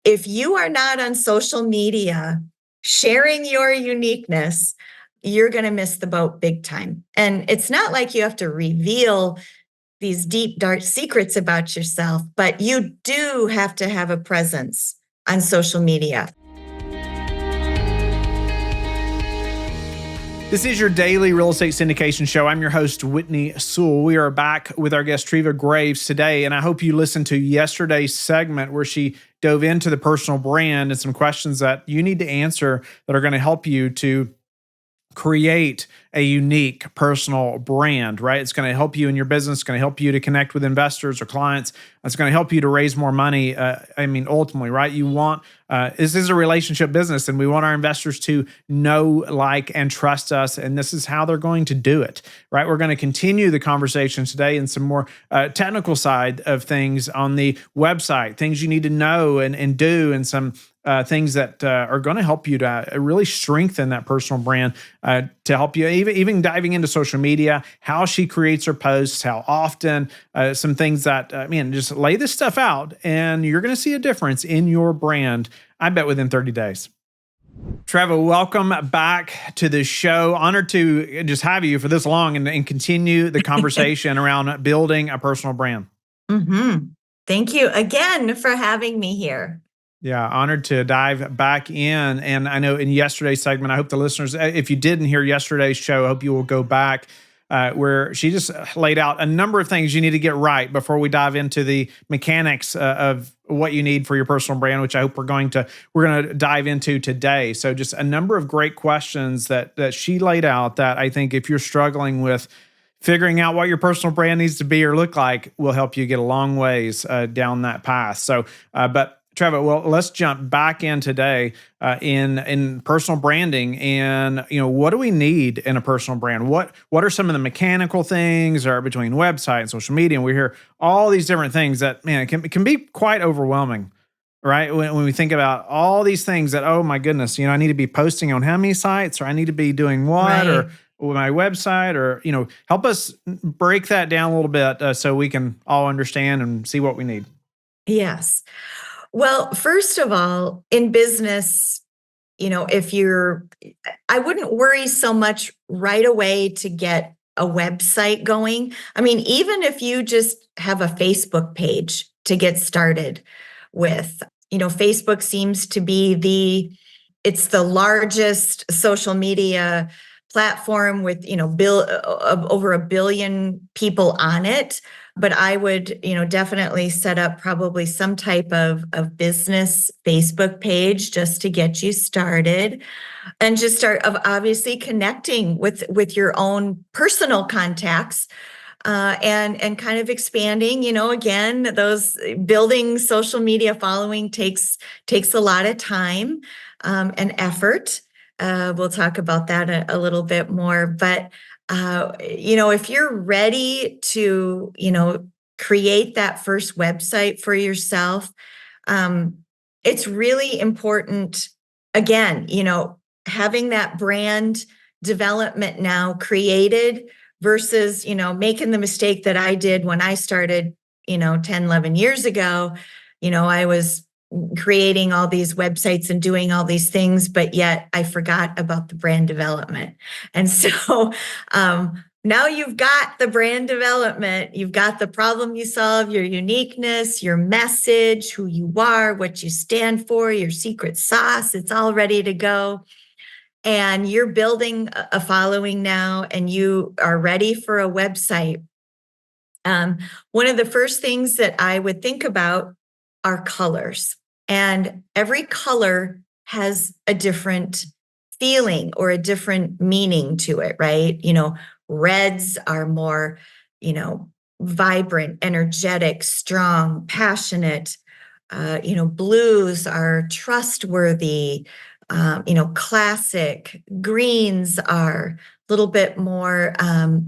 if you are not on social media sharing your uniqueness, you're going to miss the boat big time. And it's not like you have to reveal these deep, dark secrets about yourself, but you do have to have a presence on social media. This is your daily real estate syndication show. I'm your host, Whitney Sewell. We are back with our guest, Treva Graves, today, and I hope you listened to yesterday's segment where she dove into the personal brand and some questions that you need to answer that are going to help you to create a unique personal brand, right? It's going to help you in your business. It's going to help you to connect with investors or clients. It's going to help you to raise more money. Ultimately, right? You want, this is a relationship business and we want our investors to know, like, and trust us. And this is how they're going to do it, right? We're going to continue the conversation today in some more technical side of things on the website, things you need to know and do, and some things that are going to help you to really strengthen that personal brand, to help you even diving into social media, how she creates her posts, how often, some things that, just lay this stuff out and you're going to see a difference in your brand, I bet, within 30 days. Treva, welcome back to the show. Honored to just have you for this long and continue the conversation around building a personal brand. Mm-hmm. Thank you again for having me here. Yeah, honored to dive back in. And I know in yesterday's segment, I hope the listeners, if you didn't hear yesterday's show, I hope you will go back where she just laid out a number of things you need to get right before we dive into the mechanics of what you need for your personal brand, which I hope we're going to dive into today. So just a number of great questions that she laid out that I think if you're struggling with figuring out what your personal brand needs to be or look like will help you get a long ways down that path. So, but Treva, well, let's jump back in today in personal branding, and what do we need in a personal brand? What are some of the mechanical things or between website and social media? And we hear all these different things that, man, it can be quite overwhelming, right? When we think about all these things that, oh my goodness, I need to be posting on how many sites, or I need to be doing what, Right. or with my website, or help us break that down a little bit so we can all understand and see what we need. Yes. Well, first of all, in business, I wouldn't worry so much right away to get a website going. I mean, even if you just have a Facebook page to get started with, Facebook seems to be it's the largest social media platform with, over 1 billion people on it. But I would, definitely set up probably some type of business Facebook page just to get you started, and just start obviously connecting with your own personal contacts, and kind of expanding. Again, those building social media following takes a lot of time and effort. We'll talk about that a little bit more, but if you're ready to, create that first website for yourself, it's really important, again, having that brand development now created versus, making the mistake that I did when I started, 10, 11 years ago. I was creating all these websites and doing all these things, but yet I forgot about the brand development. And so now you've got the brand development, you've got the problem you solve, your uniqueness, your message, who you are, what you stand for, your secret sauce, it's all ready to go. And you're building a following now, and you are ready for a website. One of the first things that I would think about are colors. And every color has a different feeling or a different meaning to it, right? Reds are more, vibrant, energetic, strong, passionate. Blues are trustworthy, classic. Greens are a little bit more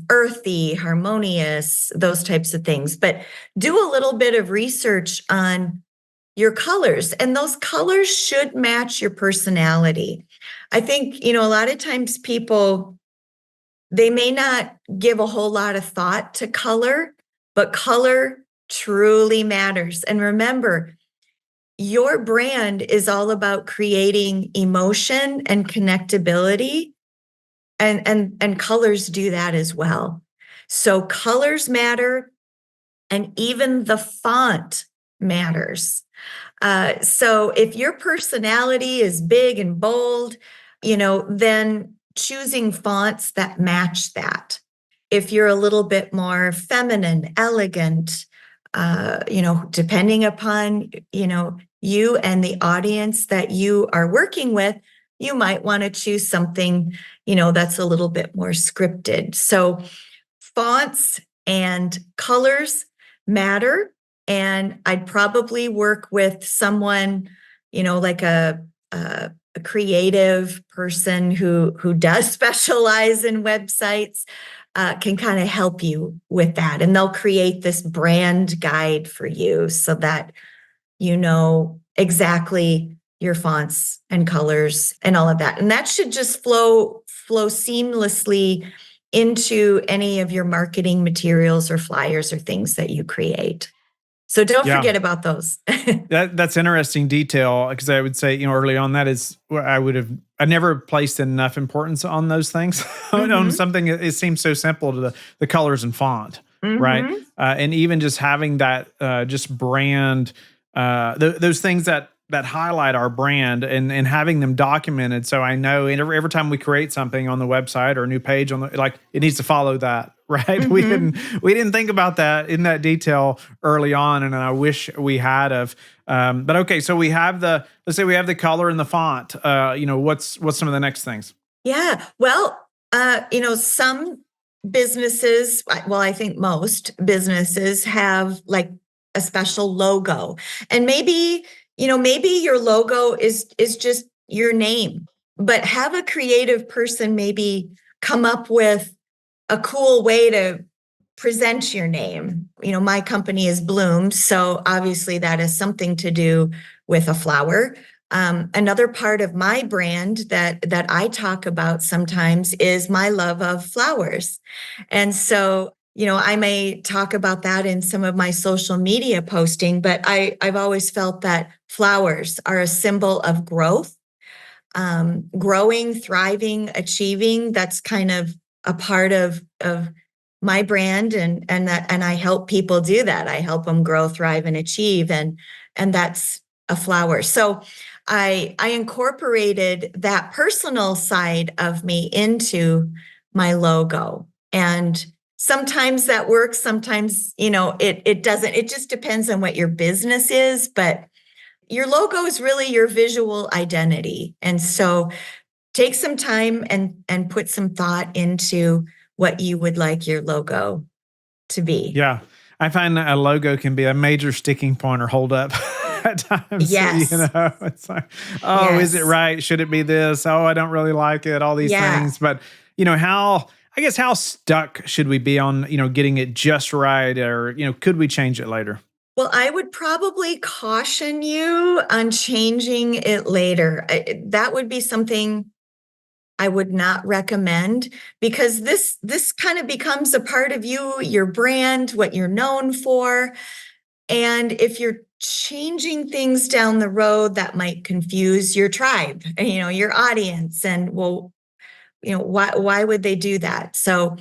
earthy, harmonious, those types of things. But do a little bit of research on your colors, and those colors should match your personality. I think, a lot of times people, they may not give a whole lot of thought to color, but color truly matters. And remember, your brand is all about creating emotion and connectability, and colors do that as well. So colors matter, and even the font matters. So if your personality is big and bold, then choosing fonts that match that. If you're a little bit more feminine, elegant, depending upon, you and the audience that you are working with, you might want to choose something, that's a little bit more scripted. So fonts and colors matter. And I'd probably work with someone, like a creative person who does specialize in websites, can kind of help you with that. And they'll create this brand guide for you so that you know exactly your fonts and colors and all of that. And that should just flow seamlessly into any of your marketing materials or flyers or things that you create. So don't Yeah. forget about those. That's interesting detail, because I would say, early on, that is where I never placed enough importance on those things. On something, it seems so simple to the colors and font, right? And even just having that, just brand, those things that highlight our brand, and having them documented. So I know every time we create something on the website or a new page it needs to follow that, right? We didn't think about that in that detail early on. And I wish we had of, but okay. So let's say we have the color and the font, what's some of the next things? Yeah. Well, some businesses, well, I think most businesses have like a special logo. And maybe your logo is just your name, but have a creative person maybe come up with a cool way to present your name. My company is Bloom, so obviously that has something to do with a flower. Another part of my brand that I talk about sometimes is my love of flowers. And so, I may talk about that in some of my social media posting, but I've always felt that flowers are a symbol of growth, growing, thriving, achieving. That's kind of a part of my brand, and I help people do that. I help them grow, thrive, and achieve, and that's a flower. So I incorporated that personal side of me into my logo. And sometimes that works, sometimes, it doesn't. It just depends on what your business is, but your logo is really your visual identity. And so take some time and put some thought into what you would like your logo to be. Yeah. I find that a logo can be a major sticking point or hold up at times. Yes. It's like, oh, is it right? Should it be this? Oh, I don't really like it. All these things. But, how stuck should we be on, getting it just right? Or, could we change it later? Well, I would probably caution you on changing it later. That would be something I would not recommend, because this kind of becomes a part of you, your brand, what you're known for. And if you're changing things down the road, that might confuse your tribe, your audience. And well, why would they do that? So,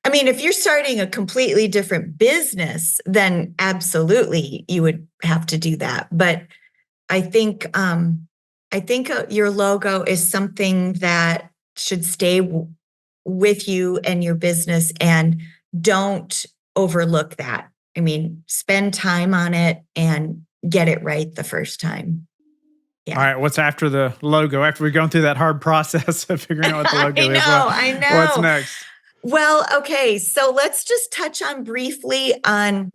I mean, if you're starting a completely different business, then absolutely you would have to do that. But I think your logo is something that should stay with you and your business, and don't overlook that. I mean, spend time on it and get it right the first time. All Yeah. right. What's after the logo? After we've gone through that hard process of figuring out what the logo is, I know. what's next? Well, okay. So let's just touch on briefly on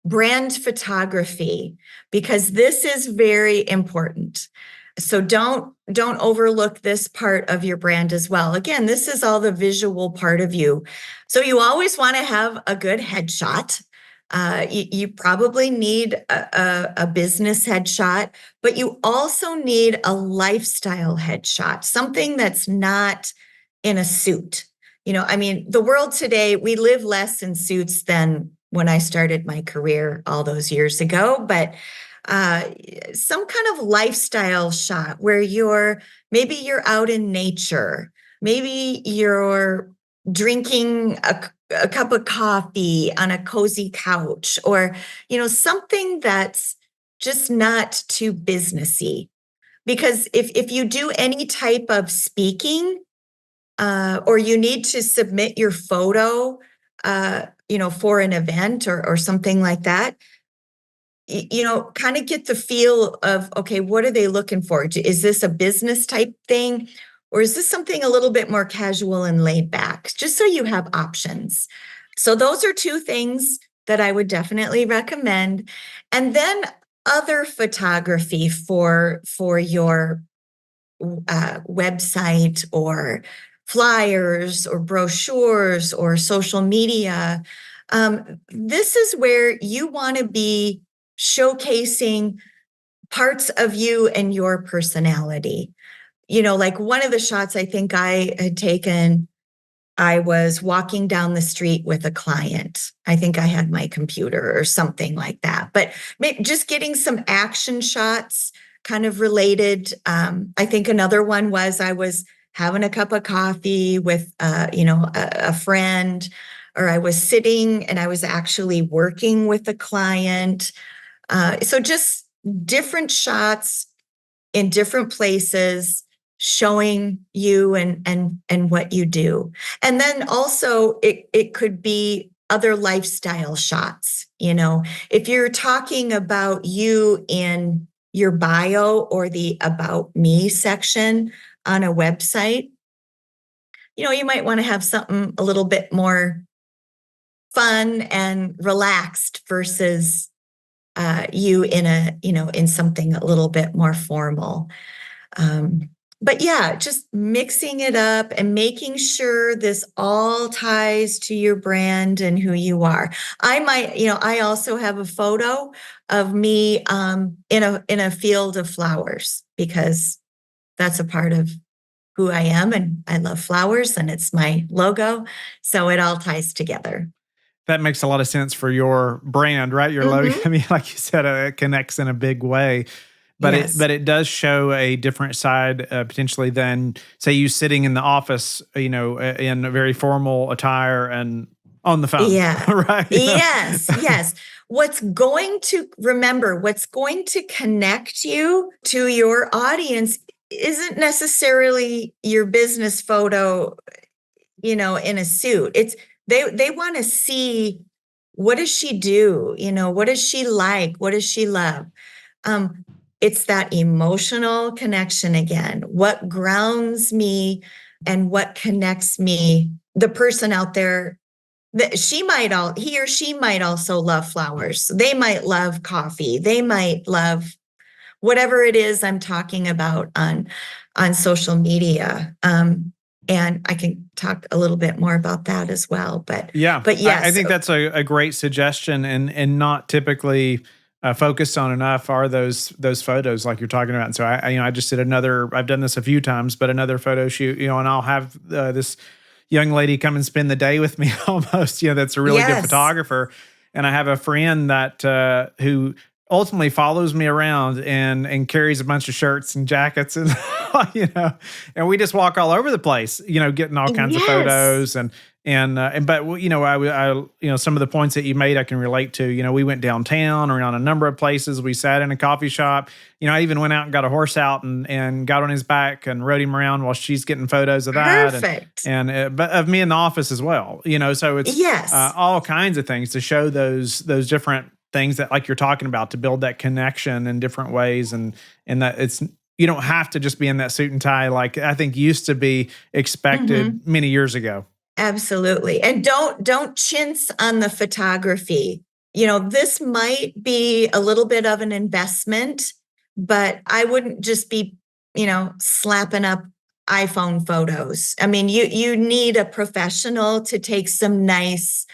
brand photography, because this is very important. So don't overlook this part of your brand as well. Again, this is all the visual part of you. So you always want to have a good headshot. You probably need a business headshot, but you also need a lifestyle headshot, something that's not in a suit. I mean, the world today, we live less in suits than when I started my career all those years ago. But uh, some kind of lifestyle shot where maybe you're out in nature, maybe you're drinking a cup of coffee on a cozy couch, or something that's just not too businessy. Because if you do any type of speaking, or you need to submit your photo, for an event or something like that, kind of get the feel of, okay, what are they looking for? Is this a business type thing? Or is this something a little bit more casual and laid back? Just so you have options. So those are two things that I would definitely recommend. And then other photography for your website, or flyers or brochures or social media. This is where you want to be showcasing parts of you and your personality. Like one of the shots I think I had taken, I was walking down the street with a client. I think I had my computer or something like that. But just getting some action shots kind of related. I think another one was I was having a cup of coffee with, a friend, or I was sitting and I was actually working with a client. So just different shots in different places, showing you and what you do. And then also it could be other lifestyle shots. If you're talking about you in your bio or the about me section on a website, you might want to have something a little bit more fun and relaxed versus you in something a little bit more formal. But yeah, just mixing it up and making sure this all ties to your brand and who you are. I also have a photo of me in a field of flowers, because that's a part of who I am, and I love flowers, and it's my logo. So it all ties together. That makes a lot of sense for your brand, right? Your logo. Hmm. I mean, like you said, it connects in a big way. Yes. But it does show a different side, potentially, than say you sitting in the office, in a very formal attire and on the phone, Yeah. right? Yes. Yes. What's going to connect you to your audience isn't necessarily your business photo, in a suit. They want to see, what does she do? What does she like? What does she love? Um, it's that emotional connection again. What grounds me and what connects me, the person out there, that he or she might also love flowers. They might love coffee. They might love whatever it is I'm talking about on social media. And I can talk a little bit more about that as well. But Yeah, I yes. think that's a great suggestion, and not typically focused on enough are those photos like you're talking about. And so I just did another. I've done this a few times, but another photo shoot, and I'll have this young lady come and spend the day with me almost. That's a really good Yes. photographer, and I have a friend that who ultimately follows me around and carries a bunch of shirts and jackets and and we just walk all over the place, getting all kinds of Yes. photos and but some of the points that you made I can relate to. We went downtown, around a number of places. We sat in a coffee shop. I even went out and got a horse out and got on his back and rode him around while she's getting photos of that, Perfect. and but of me in the office as well. So it's Yes. all kinds of things to show those different things that, like you're talking about, to build that connection in different ways, and that it's, you don't have to just be in that suit and tie like I think used to be Hmm. expected many years ago. Absolutely. And don't chintz on the photography. This might be a little bit of an investment, but I wouldn't just be, slapping up iPhone photos. I mean, you need a professional to take some nice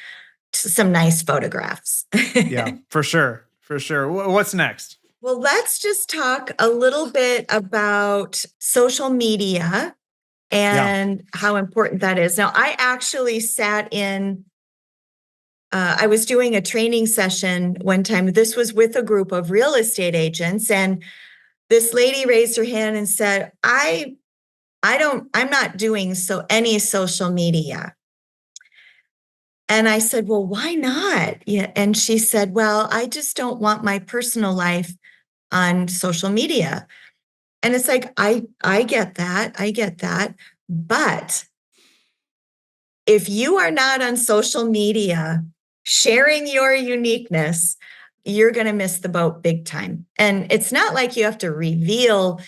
photographs. Yeah, for sure. For sure. What's next? Well, let's just talk a little bit about social media Yeah. and how important that is. Now, I actually sat in I was doing a training session one time. This was with a group of real estate agents, and this lady raised her hand and said, I'm not doing any social media. And I said, well, why not? Yeah. And she said, well, I just don't want my personal life on social media. And it's like, I get that. I get that. But if you are not on social media sharing your uniqueness, you're going to miss the boat big time. And it's not like you have to reveal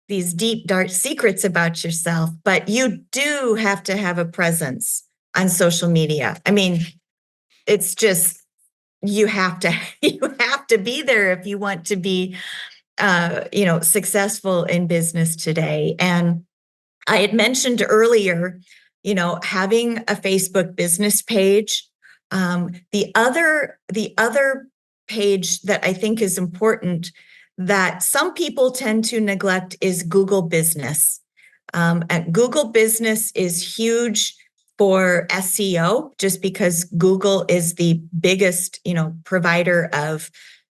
these deep, dark secrets about yourself, but you do have to have a presence on social media. I mean, it's just, you have to you have to be there if you want to be successful in business today. And I had mentioned earlier, having a Facebook business page. The other page that I think is important that some people tend to neglect is Google Business. And Google Business is huge for SEO, just because Google is the biggest, provider of,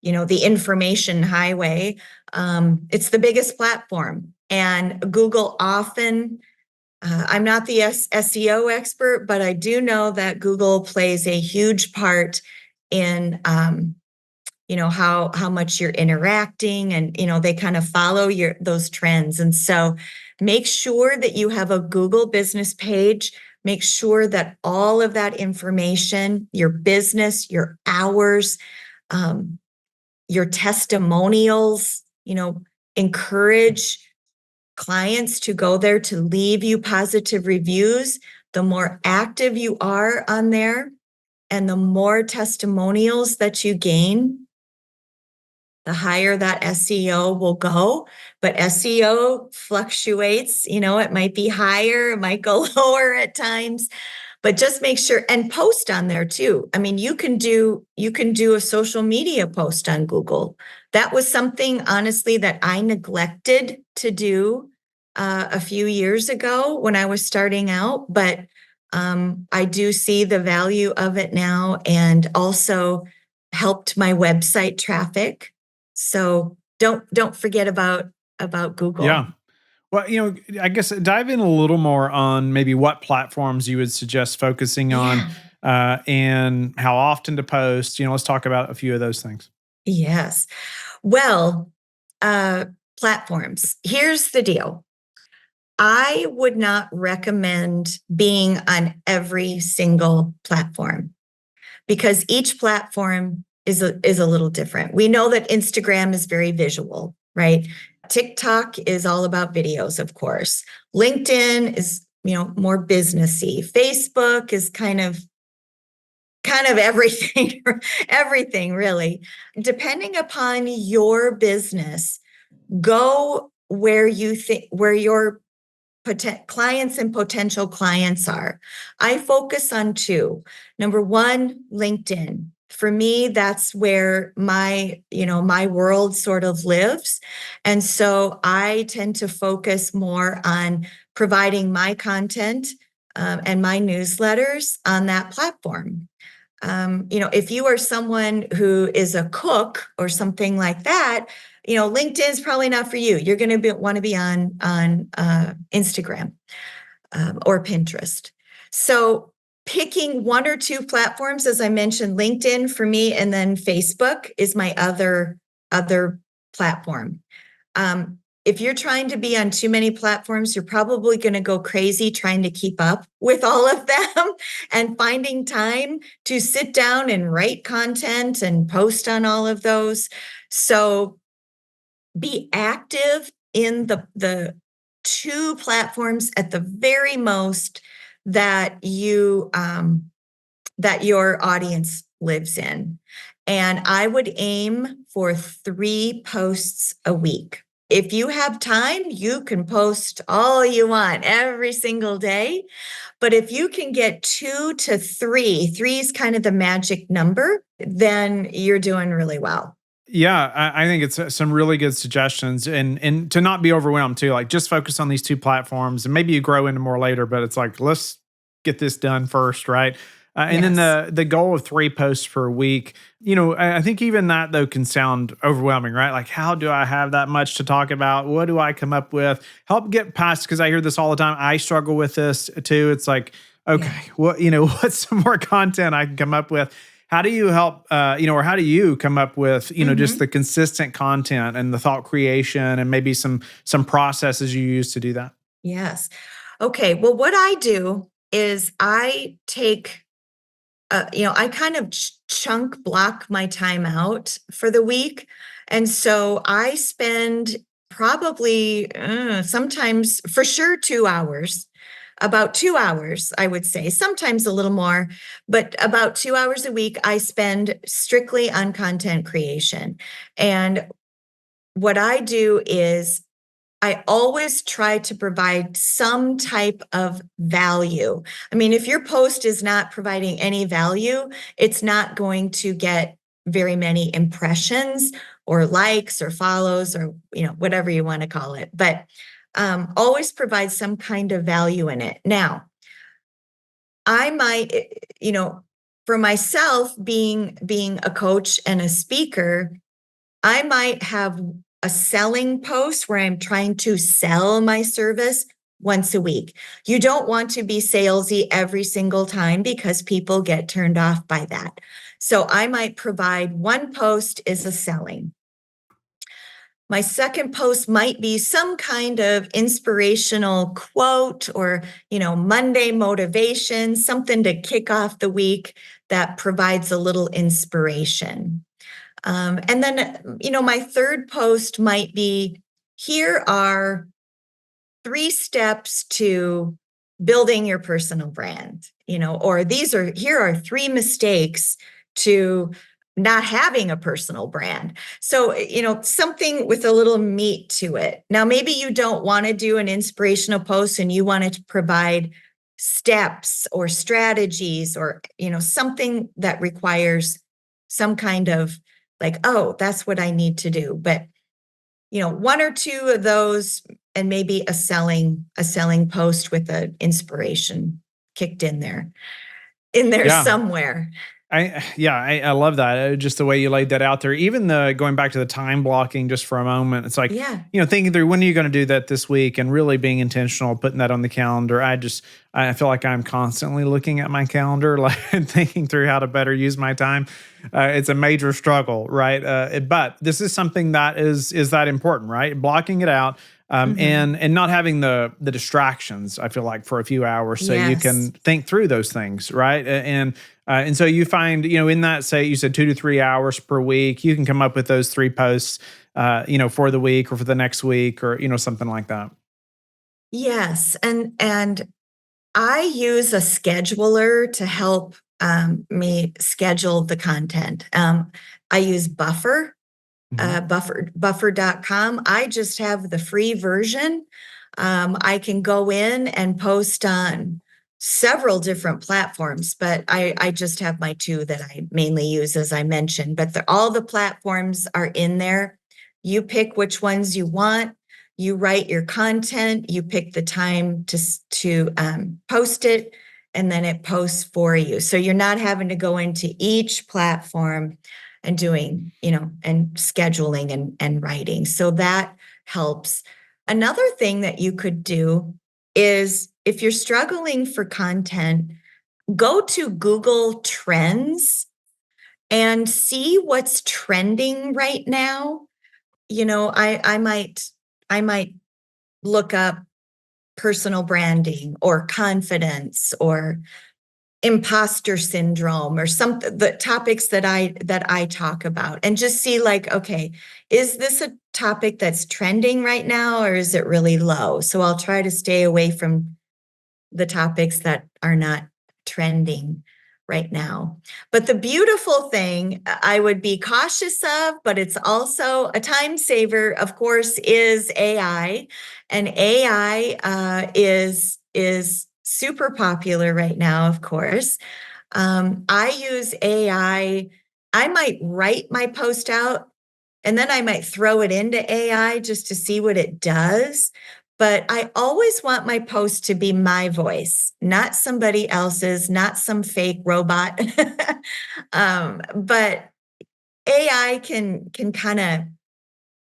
the information highway. It's the biggest platform, and Google often. I'm not the SEO expert, but I do know that Google plays a huge part in, how much you're interacting, and they kind of follow those trends. And so, make sure that you have a Google business page. Make sure that all of that information, your business, your hours, your testimonials, encourage clients to go there to leave you positive reviews. The more active you are on there and the more testimonials that you gain, the higher that SEO will go. But SEO fluctuates, it might be higher, it might go lower at times. But just make sure and post on there too. I mean, you can do a social media post on Google. That was something, honestly, that I neglected to do a few years ago when I was starting out. But I do see the value of it now, and also helped my website traffic. So don't forget about Google. Yeah. Well, I guess dive in a little more on maybe what platforms you would suggest focusing on, Yeah. and how often to post. Let's talk about a few of those things. Yes. Well, platforms. Here's the deal. I would not recommend being on every single platform, because each platform is a little different. We know that Instagram is very visual, right? TikTok is all about videos, of course. LinkedIn is, more businessy. Facebook is kind of everything, everything really. Depending upon your business, go where you think, where your clients and potential clients are. I focus on two. Number one, LinkedIn. For me, that's where my world sort of lives. And so I tend to focus more on providing my content and my newsletters on that platform. If you are someone who is a cook or something like that, LinkedIn is probably not for you. You're going to want to be on Instagram or Pinterest. So picking one or two platforms, as I mentioned, LinkedIn for me, and then Facebook is my other platform. If you're trying to be on too many platforms, you're probably going to go crazy trying to keep up with all of them and finding time to sit down and write content and post on all of those. So be active in the two platforms at the very most that that your audience lives in. And I would aim for 3 posts a week. If you have time, you can post all you want every single day. But if you can get 2 to 3, 3 is kind of the magic number, then you're doing really well. Yeah, I think it's some really good suggestions, and to not be overwhelmed too. Like, just focus on these two platforms, and maybe you grow into more later. But it's like, let's get this done first, right? And then Yes. the goal of 3 posts per week, I think even that though can sound overwhelming, right? Like, how do I have that much to talk about? What do I come up with? Help get past, because I hear this all the time. I struggle with this too. It's like, Yeah. okay, what's some more content I can come up with? How do you help, or how do you come up with, just Mhm. the consistent content and the thought creation and maybe some processes you use to do that? Yes. Okay. Well, what I do is I take, I kind of chunk block my time out for the week. And so I spend probably sometimes for sure 2 hours, about 2 hours, I would say, sometimes a little more, but about 2 hours a week I spend strictly on content creation. And what I do is I always try to provide some type of value. I mean, if your post is not providing any value, it's not going to get very many impressions or likes or follows or whatever you want to call it. But always provide some kind of value in it. Now, I might, for myself, being a coach and a speaker, I might have a selling post where I'm trying to sell my service once a week. You don't want to be salesy every single time because people get turned off by that. So I might provide one post is a selling. My second post might be some kind of inspirational quote or, Monday motivation, something to kick off the week that provides a little inspiration. And then, my third post might be here are 3 steps to building your personal brand, or here are 3 mistakes to not having a personal brand. So, something with a little meat to it. Now, maybe you don't want to do an inspirational post and you want to provide steps or strategies or, something that requires some kind of like, oh, that's what I need to do. But, one or two of those and maybe a selling post with an inspiration kicked in there Yeah. somewhere. I love that. Just the way you laid that out there. Even the going back to the time blocking just for a moment. It's like, Yeah. thinking through when are you going to do that this week and really being intentional, putting that on the calendar. I feel like I'm constantly looking at my calendar, like and thinking through how to better use my time. It's a major struggle, right? But this is something that is that important, right? Blocking it out. Mhm. And not having the distractions, I feel like, for a few hours, so you Yes. can think through those things, right? And so you find, in that, say you said 2 to 3 hours per week, you can come up with those 3 posts, for the week or for the next week or, something like that. Yes. And I use a scheduler to help me schedule the content. I use Mhm. buffer.com. I just have the free version. I can go in and post on several different platforms, but I just have my two that I mainly use, as I mentioned. But all the platforms are in there. You pick which ones you want. You write your content. You pick the time to post it, and then it posts for you. So you're not having to go into each platform and doing, and scheduling and writing. So that helps. Another thing that you could do is if you're struggling for content, go to Google Trends and see what's trending right now. I might look up personal branding or confidence or imposter syndrome or the topics that I talk about and just see like, okay, is this a topic that's trending right now or is it really low? So I'll try to stay away from the topics that are not trending right now. But the beautiful thing I would be cautious of, but it's also a time saver, of course, is AI. And AI is super popular right now, of course. I use AI. I might write my post out and then I might throw it into AI just to see what it does. But I always want my post to be my voice, not somebody else's, not some fake robot. But AI can kind of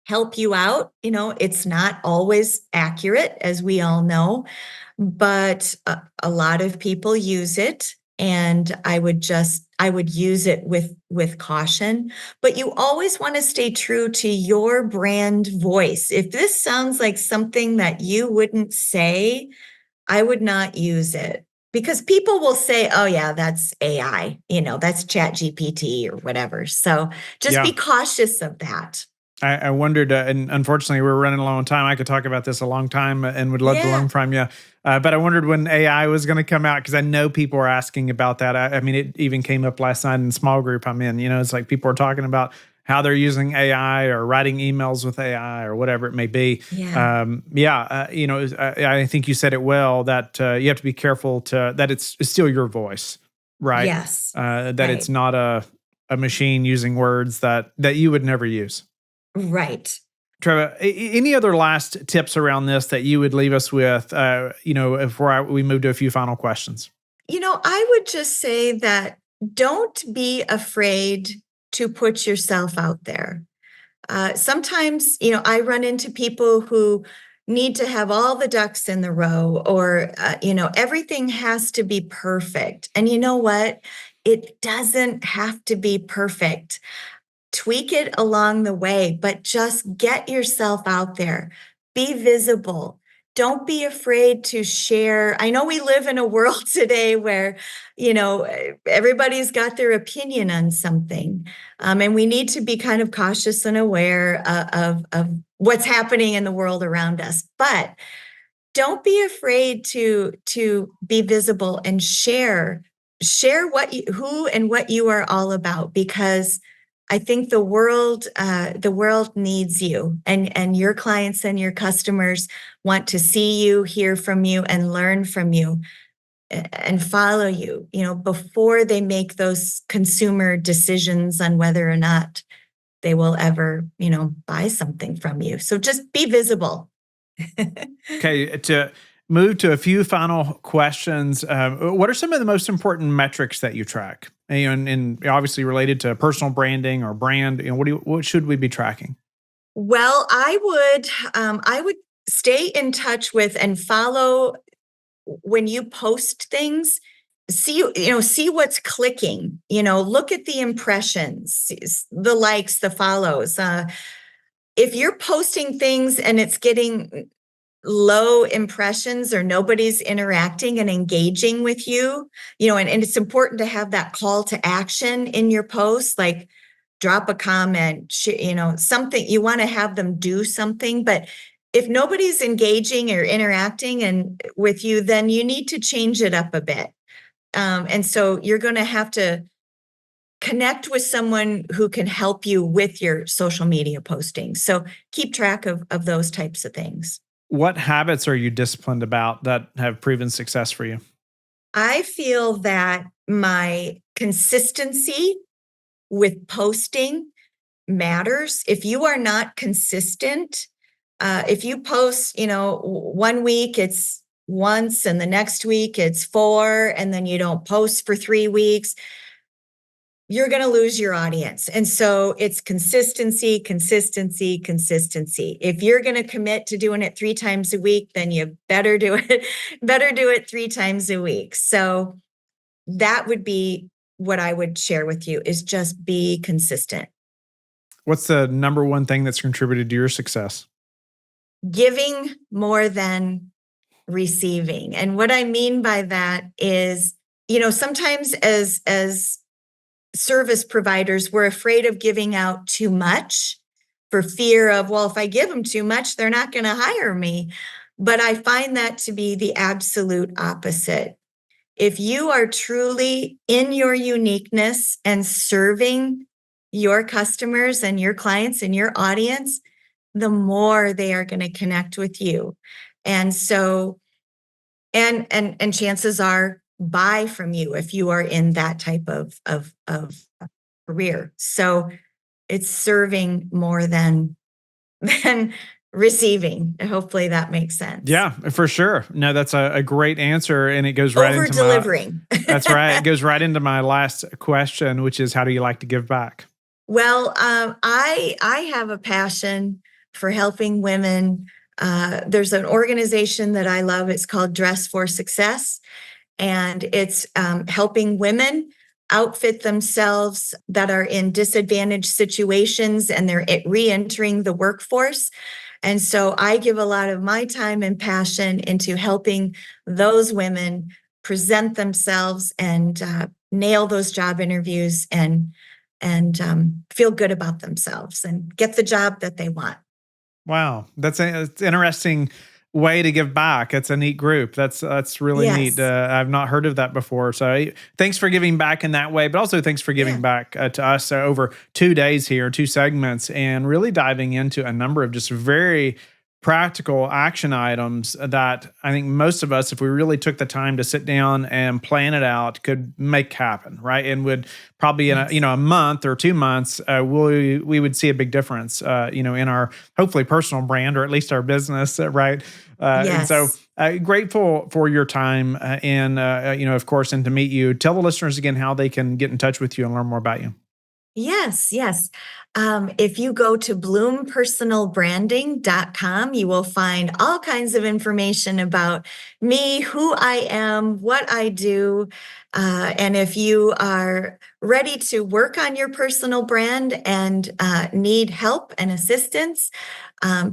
help you out. It's not always accurate, as we all know, but a lot of people use it. And I would use it with caution, but you always want to stay true to your brand voice. If this sounds like something that you wouldn't say, I would not use it, because people will say, oh yeah, that's AI, that's Chat GPT or whatever. So just Yeah. be cautious of that. I wondered, and unfortunately, we're running low on time. I could talk about this a long time and would love to Yeah. learn from you. But I wondered when AI was going to come out, because I know people are asking about that. I mean, it even came up last night in the small group I'm in. It's like people are talking about how they're using AI or writing emails with AI or whatever it may be. Yeah. I think you said it well, that you have to be careful that it's still your voice, right? Yes. That it's Right. not a machine using words that you would never use. Right. Treva, any other last tips around this that you would leave us with, before we move to a few final questions? I would just say that don't be afraid to put yourself out there. Sometimes, I run into people who need to have all the ducks in the row, or, everything has to be perfect. And you know what? It doesn't have to be perfect. Tweak it along the way, but just get yourself out there. Be visible. Don't be afraid to share. I know we live in a world today where, everybody's got their opinion on something. And we need to be kind of cautious and aware of what's happening in the world around us. But don't be afraid to be visible and share who and what you are all about, because I think the world needs you, and your clients and your customers want to see you, hear from you, and learn from you, and follow you, before they make those consumer decisions on whether or not they will ever, buy something from you. So just be visible. Okay, to move to a few final questions, what are some of the most important metrics that you track? And obviously related to personal branding or brand, what should we be tracking? Well, I would stay in touch with and follow when you post things. See what's clicking. Look at the impressions, the likes, the follows. If you're posting things and it's getting low impressions, or nobody's interacting and engaging with you, and it's important to have that call to action in your post, like drop a comment, something. You want to have them do something. But if nobody's engaging or interacting and with you, then you need to change it up a bit. And so you're going to have to connect with someone who can help you with your social media posting. So keep track of those types of things. What habits are you disciplined about that have proven success for you? I feel that my consistency with posting matters. If you are not consistent, if you post, one week it's once, and the next week it's four, and then you don't post for 3 weeks, you're going to lose your audience. And so it's consistency, consistency, consistency. If you're going to commit to doing it 3 times a week, then you better do it, better do it 3 times a week. So that would be what I would share with you, is just be consistent. What's the number one thing that's contributed to your success? Giving more than receiving. And what I mean by that is, sometimes as service providers, we're afraid of giving out too much, for fear of, well, if I give them too much, they're not going to hire me. But I find that to be the absolute opposite. If you are truly in your uniqueness and serving your customers and your clients and your audience, the more they are going to connect with you. And so, and chances are buy from you if you are in that type of career. So it's serving more than receiving. Hopefully that makes sense. Yeah, for sure. No, that's a great answer. And it goes right Over into delivering. That's right. It goes right into my last question, which is, how do you like to give back? Well, I have a passion for helping women. There's an organization that I love. It's called Dress for Success, and it's helping women outfit themselves that are in disadvantaged situations and they're re-entering the workforce. And so I give a lot of my time and passion into helping those women present themselves and nail those job interviews and feel good about themselves and get the job that they want. Wow, that's an interesting way to give back. It's a neat group. That's really neat. Yes. I've not heard of that before. So thanks for giving back in that way, but also thanks for giving back to us over 2 days here, 2 segments, and really diving into a number of just very practical action items that I think most of us, if we really took the time to sit down and plan it out, could make happen, right? And would probably in a month or 2 months, we would see a big difference, in our hopefully personal brand or at least our business, right? And so grateful for your time and of course, and to meet you. Tell the listeners again how they can get in touch with you and learn more about you. Yes. If you go to bloompersonalbranding.com, you will find all kinds of information about me, who I am, what I do. And if you are ready to work on your personal brand and need help and assistance,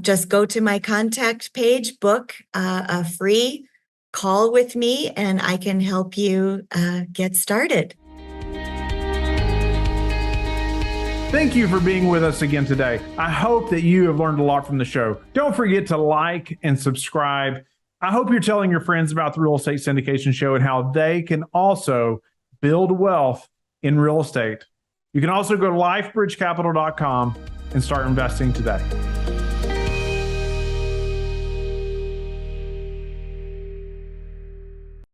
just go to my contact page, book a free call with me, and I can help you get started. Thank you for being with us again today. I hope that you have learned a lot from the show. Don't forget to like and subscribe. I hope you're telling your friends about the Real Estate Syndication Show and how they can also build wealth in real estate. You can also go to lifebridgecapital.com and start investing today.